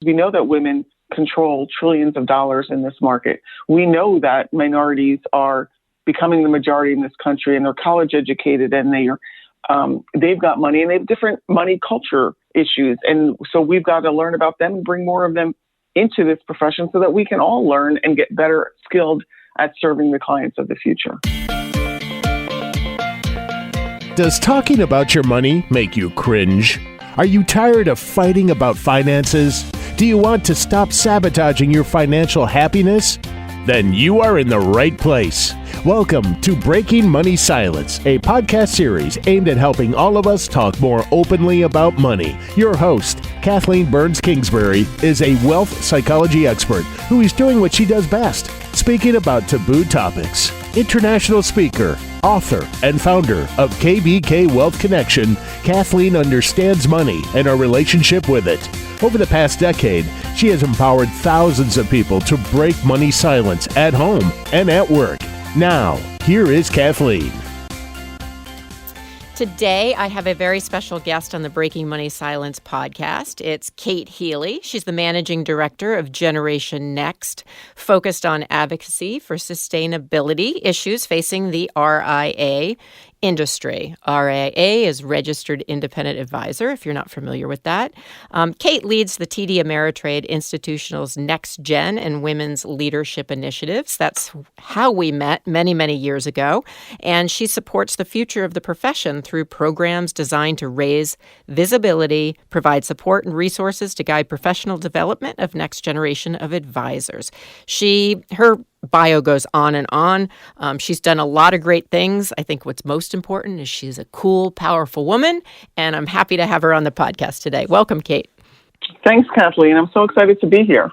We know that women control trillions of dollars in this market. We know that minorities are becoming the majority in this country, and they're college educated, and they've got money, and they have different money culture issues. And so we've got to learn about them and bring more of them into this profession so that we can all learn and get better skilled at serving the clients of the future. Does talking about your money make you cringe? Are you tired of fighting about finances? Do you want to stop sabotaging your financial happiness? Then you are in the right place. Welcome to Breaking Money Silence, a podcast series aimed at helping all of us talk more openly about money. Your host, Kathleen Kingsbury, is a wealth psychology expert who is doing what she does best, speaking about taboo topics. International speaker, author, and founder of KBK Wealth Connection, Kathleen understands money and our relationship with it. Over the past decade, she has empowered thousands of people to break money silence at home and at work. Now, here is Kathleen. Today, I have a very special guest on the Breaking Money Silence podcast. It's Kate Healy. She's the managing director of Generation Next, focused on advocacy for sustainability issues facing the RIA industry. RIA is Registered Independent Advisor, if you're not familiar with that. Kate leads the TD Ameritrade Institutional's NextGen and Women's Leadership Initiatives. That's how we met many, many years ago. And she supports the future of the profession through programs designed to raise visibility, provide support and resources to guide professional development of next generation of advisors. Her bio goes on and on. She's done a lot of great things. I think what's most important is she's a cool, powerful woman, and I'm happy to have her on the podcast today. Welcome, Kate. Thanks, Kathleen. I'm so excited to be here.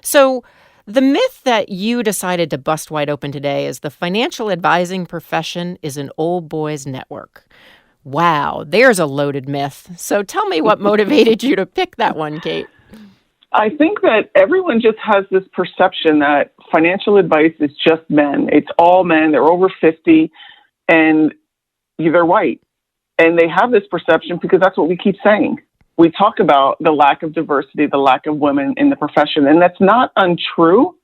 So the myth that you decided to bust wide open today is the financial advising profession is an old boys network. Wow, there's a loaded myth. So tell me what motivated you to pick that one, Kate. I think that everyone just has this perception that financial advice is just men. It's all men. They're over 50 and they're white. And they have this perception because that's what we keep saying. We talk about the lack of diversity, the lack of women in the profession. And that's not untrue.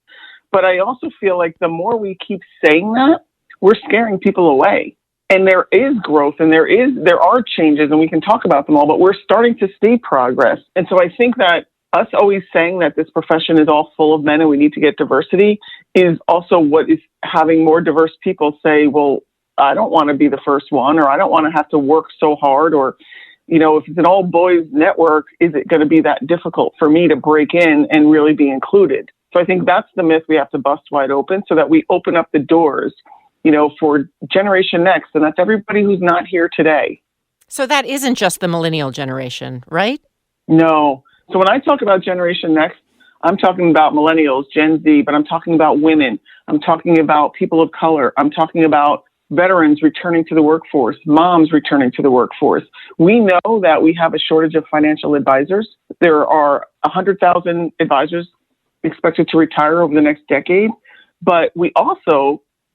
But I also feel like the more we keep saying that, we're scaring people away. And there is growth and there are changes, and we can talk about them all, but we're starting to see progress. And so I think that us always saying that this profession is all full of men and we need to get diversity is also what is having more diverse people say, well, I don't want to be the first one, or I don't want to have to work so hard, or, if it's an all boys network, is it going to be that difficult for me to break in and really be included? So I think that's the myth we have to bust wide open so that we open up the doors, for Generation Next. And that's everybody who's not here today. So that isn't just the millennial generation, right? No. So when I talk about Generation Next, I'm talking about millennials, Gen Z, but I'm talking about women. I'm talking about people of color. I'm talking about veterans returning to the workforce, moms returning to the workforce. We know that we have a shortage of financial advisors. There are 100,000 advisors expected to retire over the next decade. But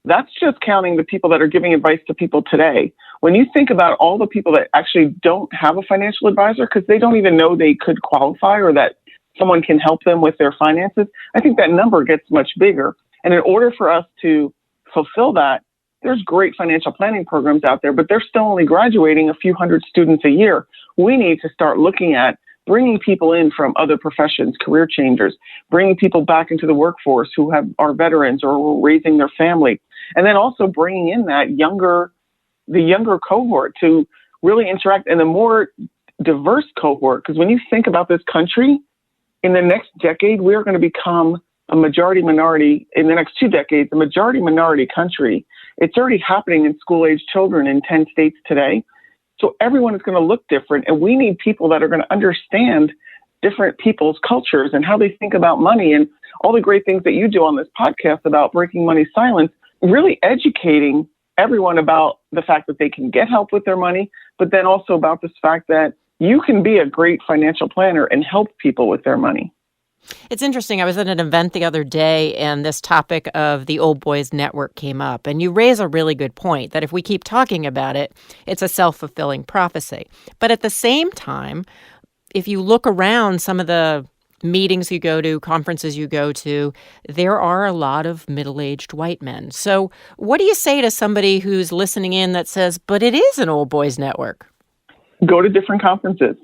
that's just counting the people that are giving advice to people today. When you think about all the people that actually don't have a financial advisor because they don't even know they could qualify or that someone can help them with their finances, I think that number gets much bigger. And in order for us to fulfill that, there's great financial planning programs out there, but they're still only graduating a few hundred students a year. We need to start looking at bringing people in from other professions, career changers, bringing people back into the workforce who are veterans or are raising their family. And then also bringing in the younger cohort to really interact, and the more diverse cohort. Because when you think about this country, in the next decade, we are going to become a majority minority. In the next 2 decades, a majority minority country. It's already happening in school-age children in 10 states today. So everyone is going to look different, and we need people that are going to understand different people's cultures and how they think about money, and all the great things that you do on this podcast about breaking money silence, really educating everyone about the fact that they can get help with their money, but then also about this fact that you can be a great financial planner and help people with their money. It's interesting. I was at an event the other day, and this topic of the old boys network came up. And you raise a really good point that if we keep talking about it, it's a self-fulfilling prophecy. But at the same time, if you look around some of the meetings you go to, conferences you go to, there are a lot of middle-aged white men. So what do you say to somebody who's listening in that says, but it is an old boys network? Go to different conferences.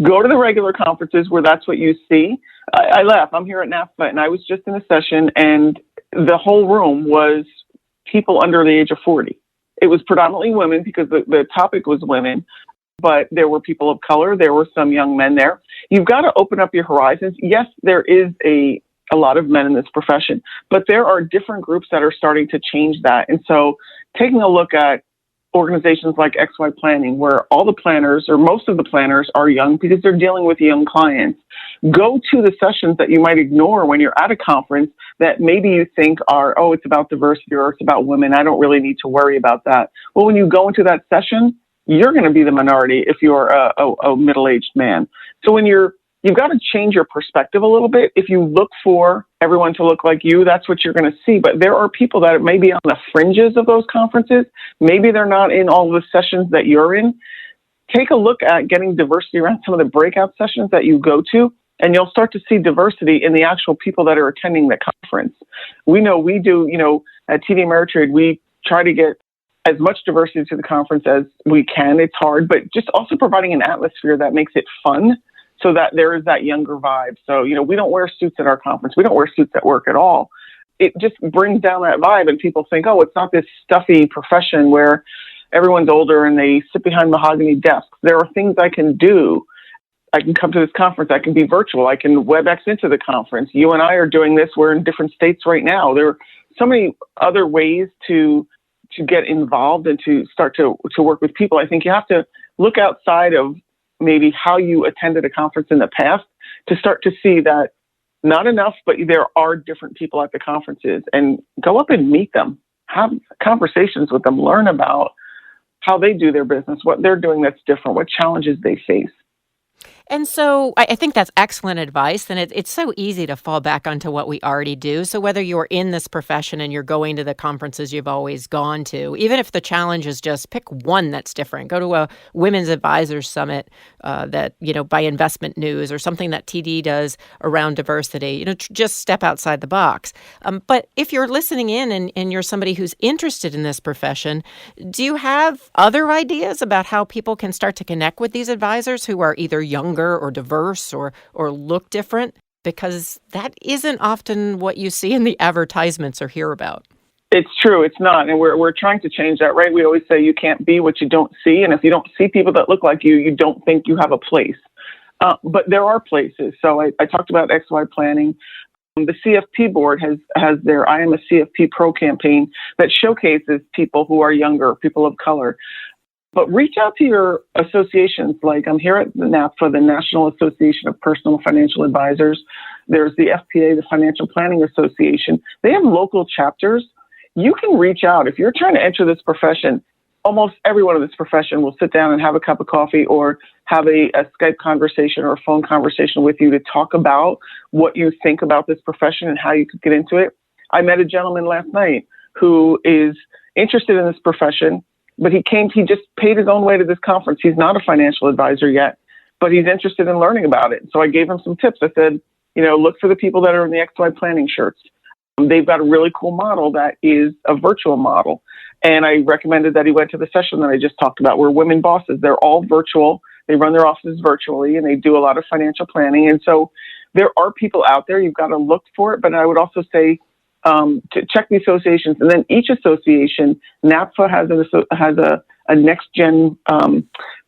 Go to the regular conferences where that's what you see. I laugh. I'm here at NAFA, and I was just in a session, and the whole room was people under the age of 40. It was predominantly women because the topic was women, but there were people of color. There were some young men there. You've got to open up your horizons. Yes, there is a lot of men in this profession, but there are different groups that are starting to change that. And so taking a look at organizations like XY Planning, where all the planners or most of the planners are young because they're dealing with young clients. Go to the sessions that you might ignore when you're at a conference that maybe you think are, oh, it's about diversity or it's about women. I don't really need to worry about that. Well, when you go into that session, you're going to be the minority if you're a middle-aged man. So you've got to change your perspective a little bit. If you look for everyone to look like you, that's what you're going to see. But there are people that may be on the fringes of those conferences. Maybe they're not in all the sessions that you're in. Take a look at getting diversity around some of the breakout sessions that you go to, and you'll start to see diversity in the actual people that are attending the conference. We know we do, at TD Ameritrade, we try to get as much diversity to the conference as we can. It's hard, but just also providing an atmosphere that makes it fun, so that there is that younger vibe. So, we don't wear suits at our conference. We don't wear suits at work at all. It just brings down that vibe, and people think, oh, it's not this stuffy profession where everyone's older and they sit behind mahogany desks. There are things I can do. I can come to this conference. I can be virtual. I can WebEx into the conference. You and I are doing this. We're in different states right now. There are so many other ways to get involved and to start to work with people. I think you have to look outside of maybe how you attended a conference in the past to start to see that not enough, but there are different people at the conferences, and go up and meet them, have conversations with them, learn about how they do their business, what they're doing that's different, what challenges they face. And so I think that's excellent advice. And it's so easy to fall back onto what we already do. So whether you're in this profession and you're going to the conferences you've always gone to, even if the challenge is just pick one that's different, go to a Women's Advisors Summit that, by Investment News, or something that TD does around diversity, just step outside the box. But if you're listening in and you're somebody who's interested in this profession, do you have other ideas about how people can start to connect with these advisors who are either younger or diverse or look different? Because that isn't often what you see in the advertisements or hear about. It's true. It's not. And we're trying to change that, right? We always say you can't be what you don't see. And if you don't see people that look like you, you don't think you have a place. But there are places. So I talked about XY Planning. The CFP board has their I Am a CFP Pro campaign that showcases people who are younger, people of color. But reach out to your associations. Like I'm here at the NAPFA, the National Association of Personal Financial Advisors. There's the FPA, the Financial Planning Association. They have local chapters. You can reach out. If you're trying to enter this profession, almost everyone in this profession will sit down and have a cup of coffee or have a Skype conversation or a phone conversation with you to talk about what you think about this profession and how you could get into it. I met a gentleman last night who is interested in this profession, but he just paid his own way to this conference. He's not a financial advisor yet, but he's interested in learning about it. So I gave him some tips. I said, look for the people that are in the XY Planning shirts. They've got a really cool model that is a virtual model. And I recommended that he went to the session that I just talked about, where women bosses, they're all virtual. They run their offices virtually, and they do a lot of financial planning. And so there are people out there. You've got to look for it. But I would also say, to check the associations, and then each association, NAPFA has a NextGen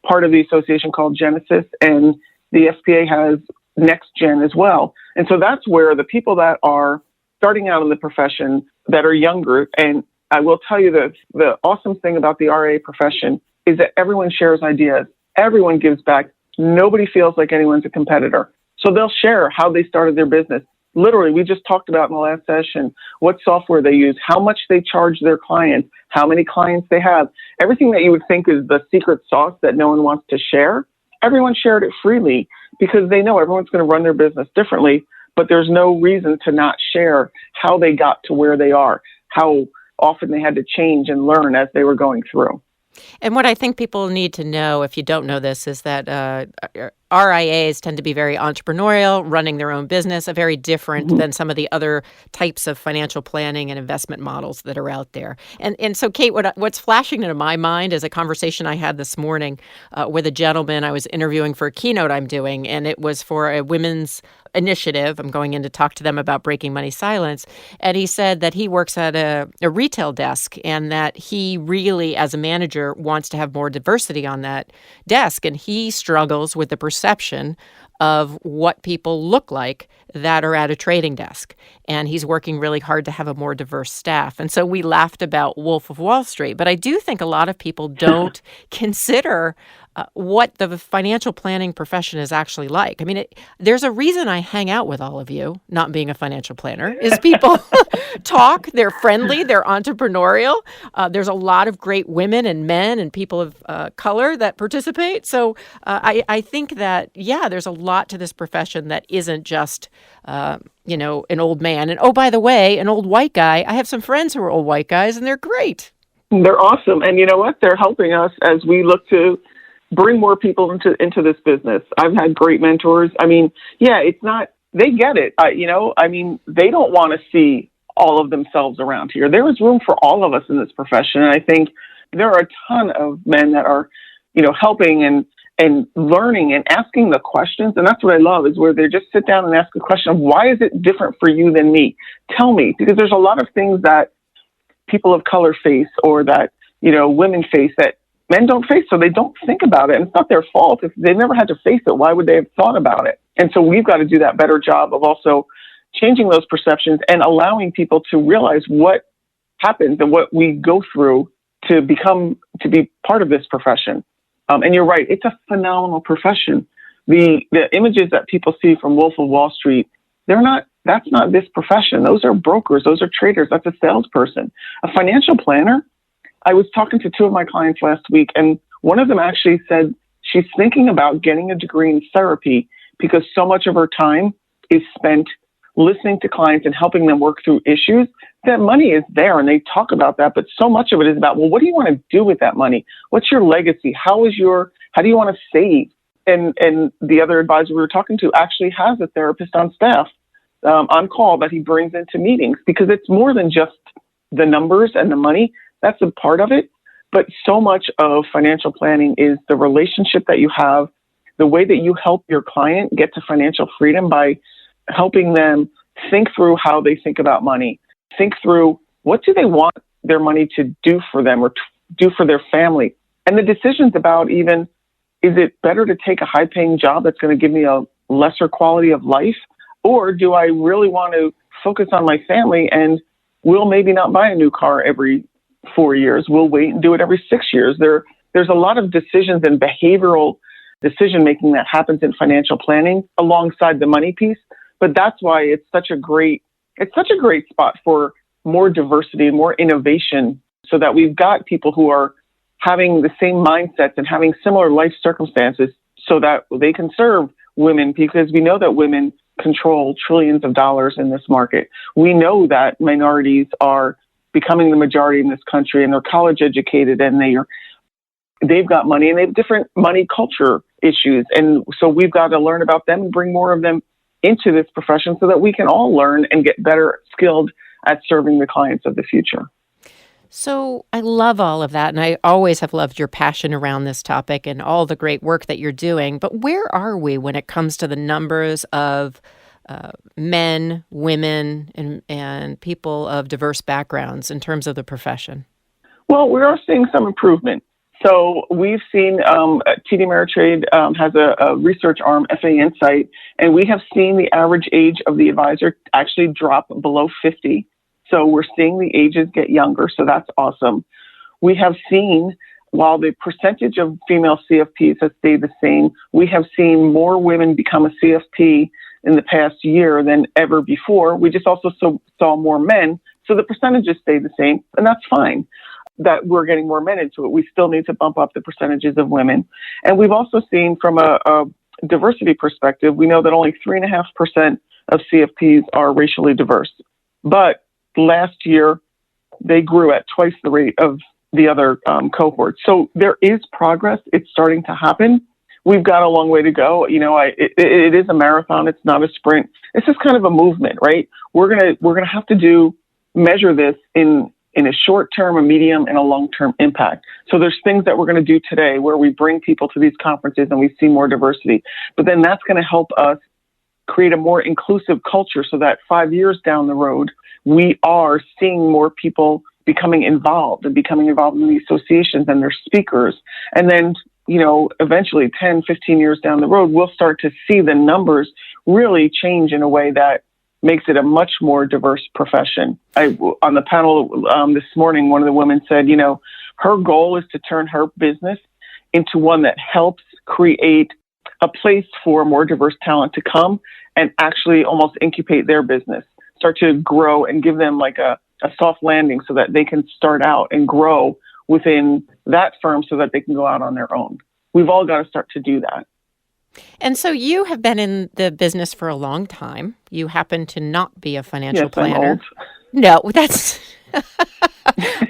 part of the association called Genesis, and the FPA has NextGen as well. And so that's where the people that are starting out in the profession that are younger, and I will tell you that the awesome thing about the RA profession is that everyone shares ideas, everyone gives back, nobody feels like anyone's a competitor. So they'll share how they started their business. Literally, we just talked about in the last session what software they use, how much they charge their clients, how many clients they have. Everything that you would think is the secret sauce that no one wants to share, everyone shared it freely because they know everyone's going to run their business differently, but there's no reason to not share how they got to where they are, how often they had to change and learn as they were going through. And what I think people need to know, if you don't know this, is that RIAs tend to be very entrepreneurial, running their own business, very different than some of the other types of financial planning and investment models that are out there. And so, Kate, what's flashing into my mind is a conversation I had this morning with a gentleman I was interviewing for a keynote I'm doing, and it was for a women's initiative. I'm going in to talk to them about breaking money silence. And he said that he works at a retail desk and that he really, as a manager, wants to have more diversity on that desk. And he struggles with the perception of what people look like that are at a trading desk. And he's working really hard to have a more diverse staff. And so we laughed about Wolf of Wall Street. But I do think a lot of people don't consider what the financial planning profession is actually like. I mean, there's a reason I hang out with all of you, not being a financial planner, is people talk, they're friendly, they're entrepreneurial. There's a lot of great women and men and people of color that participate. So I think that, there's a lot to this profession that isn't just, an old man. And, oh, by the way, an old white guy. I have some friends who are old white guys, and they're great. They're awesome. And you know what? They're helping us as we look to bring more people into this business. I've had great mentors. I mean, it's not, they get it. They don't want to see all of themselves around here. There is room for all of us in this profession. And I think there are a ton of men that are, helping and learning and asking the questions. And that's what I love, is where they just sit down and ask a question of, why is it different for you than me? Tell me, because there's a lot of things that people of color face, or that, women face, that men don't face, so they don't think about it. And it's not their fault. If they never had to face it, why would they have thought about it? And so we've got to do that better job of also changing those perceptions and allowing people to realize what happens and what we go through to be part of this profession. And you're right, it's a phenomenal profession. The images that people see from Wolf of Wall Street, that's not this profession. Those are brokers, those are traders, that's a salesperson. A financial planner, I was talking to two of my clients last week, and one of them actually said she's thinking about getting a degree in therapy because so much of her time is spent listening to clients and helping them work through issues. That money is there, and they talk about that, but so much of it is about, well, what do you want to do with that money? What's your legacy? How do you want to save? And the other advisor we were talking to actually has a therapist on staff, on call, that he brings into meetings, because it's more than just the numbers and the money. That's a part of it. But so much of financial planning is the relationship that you have, the way that you help your client get to financial freedom by helping them think through how they think about money, think through what do they want their money to do for them or do for their family. And the decisions about even, is it better to take a high-paying job that's going to give me a lesser quality of life? Or do I really want to focus on my family and we'll maybe not buy a new car every 4 years. We'll wait and do it every 6 years. There's a lot of decisions and behavioral decision-making that happens in financial planning alongside the money piece. But that's why it's such a great spot for more diversity and more innovation, so that we've got people who are having the same mindsets and having similar life circumstances so that they can serve women, because we know that women control trillions of dollars in this market. We know that minorities are becoming the majority in this country, and they're college educated, and they've got money, and they have different money culture issues. And so we've got to learn about them and bring more of them into this profession so that we can all learn and get better skilled at serving the clients of the future. So I love all of that, and I always have loved your passion around this topic and all the great work that you're doing. But where are we when it comes to the numbers of men, women, and people of diverse backgrounds in terms of the profession? Well, we are seeing some improvement. So we've seen TD Ameritrade has a research arm, FA Insight, and we have seen the average age of the advisor actually drop below 50. So we're seeing the ages get younger, so that's awesome. We have seen, while the percentage of female CFPs has stayed the same, we have seen more women become a CFP in the past year than ever before. We just also saw more men, so the percentages stay the same, and that's fine that we're getting more men into it. We still need to bump up the percentages of women. And we've also seen, from a diversity perspective, we know that only 3.5% of CFPs are racially diverse. But last year, they grew at twice the rate of the other cohorts. So there is progress. It's starting to happen. we've got a long way to go. It is a marathon. It's not a sprint. It's just kind of a movement, right? We're gonna have to measure this in a short term, a medium, and a long term impact. So there's things that we're going to do today where we bring people to these conferences and we see more diversity. But then that's going to help us create a more inclusive culture so that 5 years down the road, we are seeing more people becoming involved in the associations and their speakers. And then, eventually 10, 15 years down the road, we'll start to see the numbers really change in a way that makes it a much more diverse profession. On the panel this morning, one of the women said, her goal is to turn her business into one that helps create a place for more diverse talent to come and actually almost incubate their business, start to grow and give them like a soft landing so that they can start out and grow within that firm so that they can go out on their own. We've all got to start to do that. And so you have been in the business for a long time. You happen to not be a financial planner. I'm old. No, that's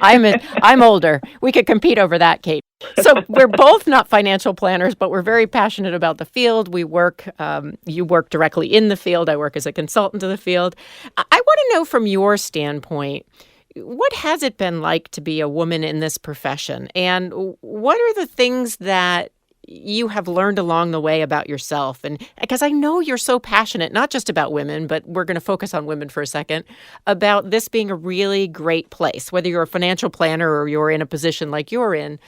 I'm older. We could compete over that, Kate. So we're both not financial planners, but we're very passionate about the field. We work, you work directly in the field. I work as a consultant to the field. I want to know from your standpoint, what has it been like to be a woman in this profession? And what are the things that you have learned along the way about yourself? And because I know you're so passionate, not just about women, but we're going to focus on women for a second, about this being a really great place, whether you're a financial planner or you're in a position like you're in,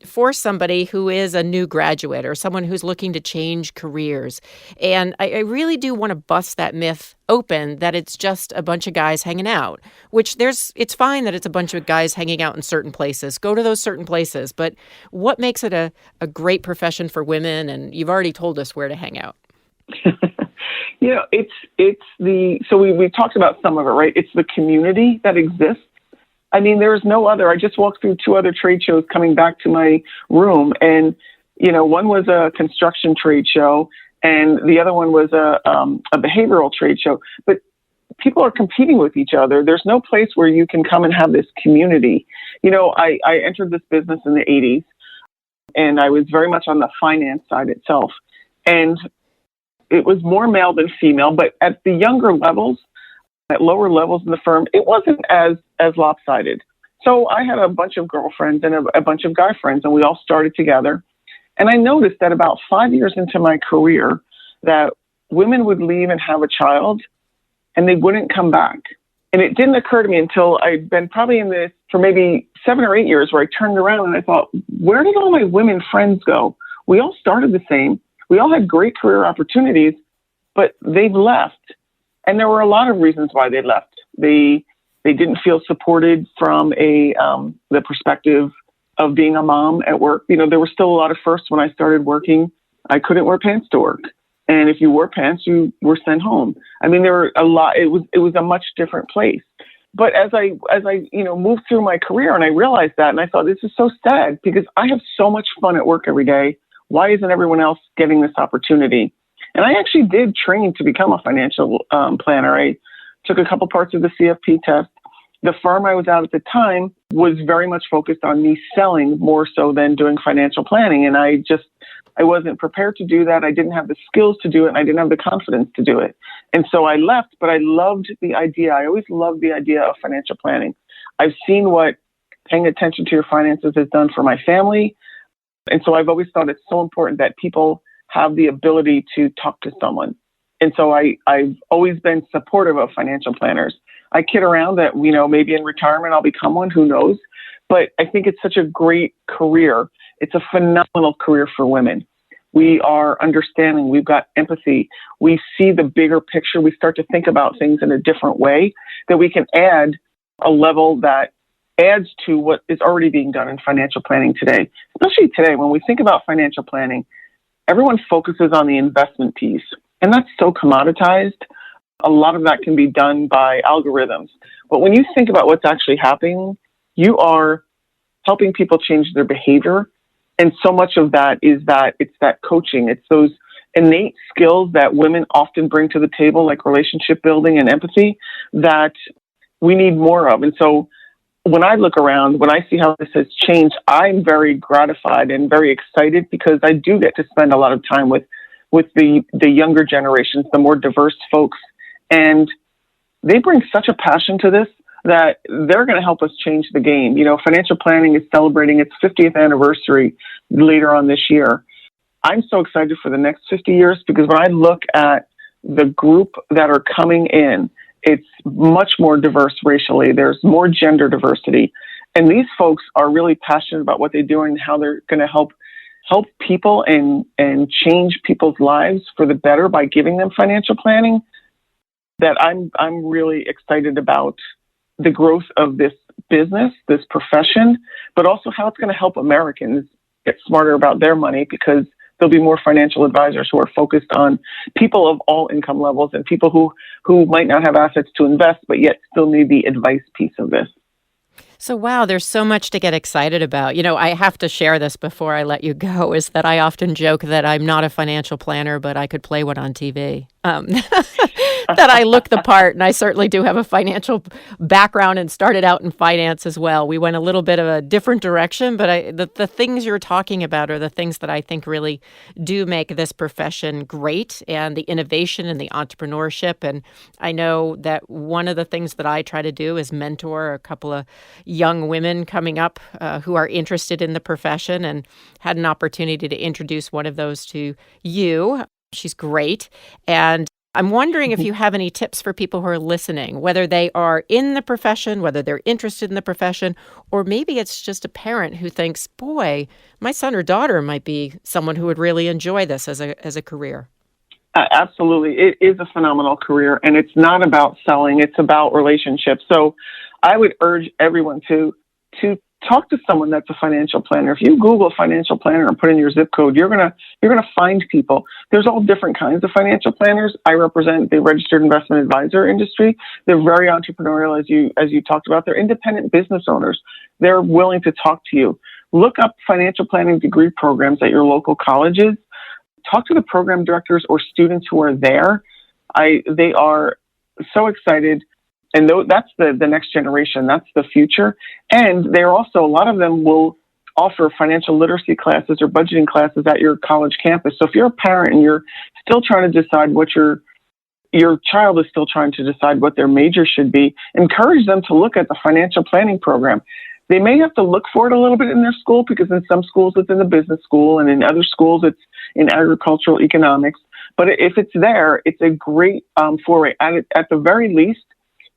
for somebody who is a new graduate or someone who's looking to change careers. And I really do want to bust that myth open that it's just a bunch of guys hanging out, which it's fine that it's a bunch of guys hanging out in certain places. Go to those certain places. But what makes it a great profession for women? And you've already told us where to hang out. We talked about some of it, right? It's the community that exists. I mean, there is no other. I just walked through 2 other trade shows coming back to my room, and one was a construction trade show, and the other one was a behavioral trade show. But people are competing with each other. There's no place where you can come and have this community. I entered this business in the 80s, and I was very much on the finance side itself, and it was more male than female. But at the younger levels, at lower levels in the firm, it wasn't as lopsided. So I had a bunch of girlfriends and a bunch of guy friends, and we all started together. And I noticed that about 5 years into my career, that women would leave and have a child, and they wouldn't come back. And it didn't occur to me until I'd been probably in this for maybe 7 or 8 years, where I turned around and I thought, where did all my women friends go? We all started the same. We all had great career opportunities, but they've left. And there were a lot of reasons why they left. They didn't feel supported from the perspective of being a mom at work. There were still a lot of firsts when I started working. I couldn't wear pants to work. And if you wore pants, you were sent home. I mean, there were a lot. It was a much different place. But as I moved through my career, and I realized that, and I thought, this is so sad because I have so much fun at work every day. Why isn't everyone else getting this opportunity? And I actually did train to become a financial planner. I took a couple parts of the CFP test. The firm I was at the time was very much focused on me selling more so than doing financial planning. And I wasn't prepared to do that. I didn't have the skills to do it, and I didn't have the confidence to do it. And so I left, but I loved the idea. I always loved the idea of financial planning. I've seen what paying attention to your finances has done for my family. And so I've always thought it's so important that people have the ability to talk to someone. And so I've always been supportive of financial planners. I kid around that, maybe in retirement I'll become one, who knows? But I think it's such a great career. It's a phenomenal career for women. We are understanding. We've got empathy. We see the bigger picture. We start to think about things in a different way, that we can add a level that adds to what is already being done in financial planning today. Especially today, when we think about financial planning, everyone focuses on the investment piece, and that's so commoditized. A lot of that can be done by algorithms. But when you think about what's actually happening, you are helping people change their behavior. And so much of that is that it's that coaching. It's those innate skills that women often bring to the table, like relationship building and empathy, that we need more of. And so when I look around, when I see how this has changed, I'm very gratified and very excited because I do get to spend a lot of time with the younger generations, the more diverse folks. And they bring such a passion to this that they're going to help us change the game. Financial planning is celebrating its 50th anniversary later on this year. I'm so excited for the next 50 years because when I look at the group that are coming in, it's much more diverse racially. There's more gender diversity. And these folks are really passionate about what they're doing and how they're going to help people and change people's lives for the better by giving them financial planning. That I'm really excited about the growth of this business, this profession, but also how it's going to help Americans get smarter about their money because there'll be more financial advisors who are focused on people of all income levels and people who might not have assets to invest, but yet still need the advice piece of this. So, wow, there's so much to get excited about. I have to share this before I let you go, is that I often joke that I'm not a financial planner, but I could play one on TV. That I look the part, and I certainly do have a financial background and started out in finance as well. We went a little bit of a different direction, but the things you're talking about are the things that I think really do make this profession great, and the innovation and the entrepreneurship. And I know that one of the things that I try to do is mentor a couple of young women coming up who are interested in the profession, and had an opportunity to introduce one of those to you. She's great. And I'm wondering if you have any tips for people who are listening, whether they are in the profession, whether they're interested in the profession, or maybe it's just a parent who thinks, boy, my son or daughter might be someone who would really enjoy this as a career. Absolutely. It is a phenomenal career, and it's not about selling. It's about relationships. So I would urge everyone to talk to someone that's a financial planner. If you Google financial planner and put in your zip code, you're gonna find people. There's all different kinds of financial planners. I represent the registered investment advisor industry. They're very entrepreneurial, as you talked about. They're independent business owners. They're willing to talk to you. Look up financial planning degree programs at your local colleges. Talk to the program directors or students who are there. They are so excited. And that's the next generation. That's the future. And they're also, a lot of them will offer financial literacy classes or budgeting classes at your college campus. So if you're a parent and you're still trying to decide what your child is still trying to decide what their major should be, encourage them to look at the financial planning program. They may have to look for it a little bit in their school because in some schools it's in the business school and in other schools it's in agricultural economics. But if it's there, it's a great foray. At the very least,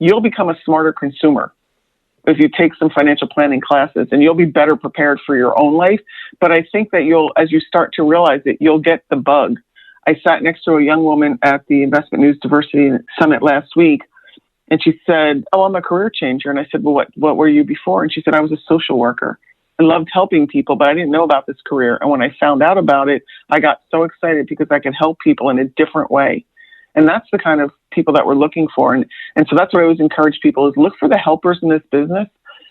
you'll become a smarter consumer if you take some financial planning classes, and you'll be better prepared for your own life. But I think that as you start to realize it, you'll get the bug. I sat next to a young woman at the Investment News Diversity Summit last week, and she said, "Oh, I'm a career changer." And I said, "Well, what were you before?" And she said, "I was a social worker. I loved helping people, but I didn't know about this career. And when I found out about it, I got so excited because I could help people in a different way." And that's the kind of people that we're looking for. And so that's what I always encourage people is look for the helpers in this business.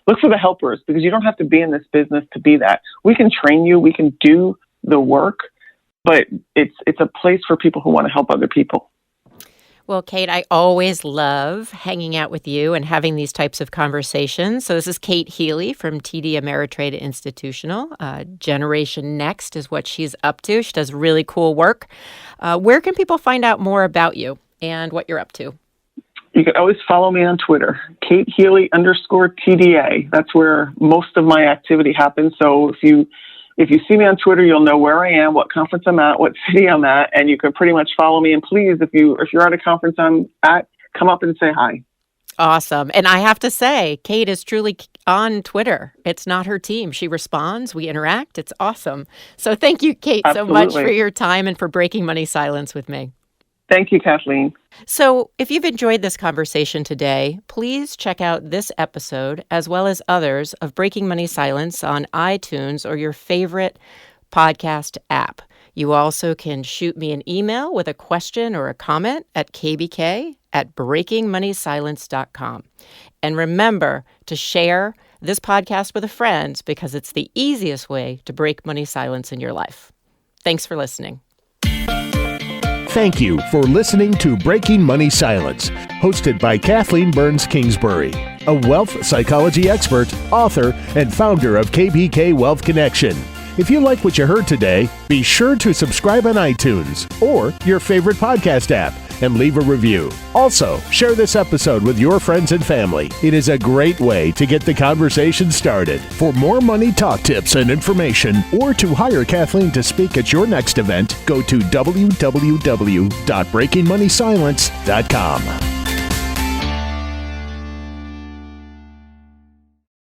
Look for the helpers because you don't have to be in this business to be that. We can train you. We can do the work, but it's a place for people who want to help other people. Well, Kate, I always love hanging out with you and having these types of conversations. So this is Kate Healy from TD Ameritrade Institutional. Generation Next is what she's up to. She does really cool work. Where can people find out more about you and what you're up to? You can always follow me on Twitter, Kate Healy _TDA. That's where most of my activity happens. So if you see me on Twitter, you'll know where I am, what conference I'm at, what city I'm at, and you can pretty much follow me. And please, if you're at a conference I'm at, come up and say hi. Awesome. And I have to say, Kate is truly on Twitter. It's not her team. She responds. We interact. It's awesome. So thank you, Kate, Absolutely. so much for your time and for breaking money silence with me. Thank you, Kathleen. So if you've enjoyed this conversation today, please check out this episode as well as others of Breaking Money Silence on iTunes or your favorite podcast app. You also can shoot me an email with a question or a comment at kbk@breakingmoneysilence.com. And remember to share this podcast with a friend because it's the easiest way to break money silence in your life. Thanks for listening. Thank you for listening to Breaking Money Silence, hosted by Kathleen Burns Kingsbury, a wealth psychology expert, author, and founder of KBK Wealth Connection. If you like what you heard today, be sure to subscribe on iTunes or your favorite podcast app and leave a review. Also, share this episode with your friends and family. It is a great way to get the conversation started. For more money talk tips and information, or to hire Kathleen to speak at your next event, go to www.breakingmoneysilence.com.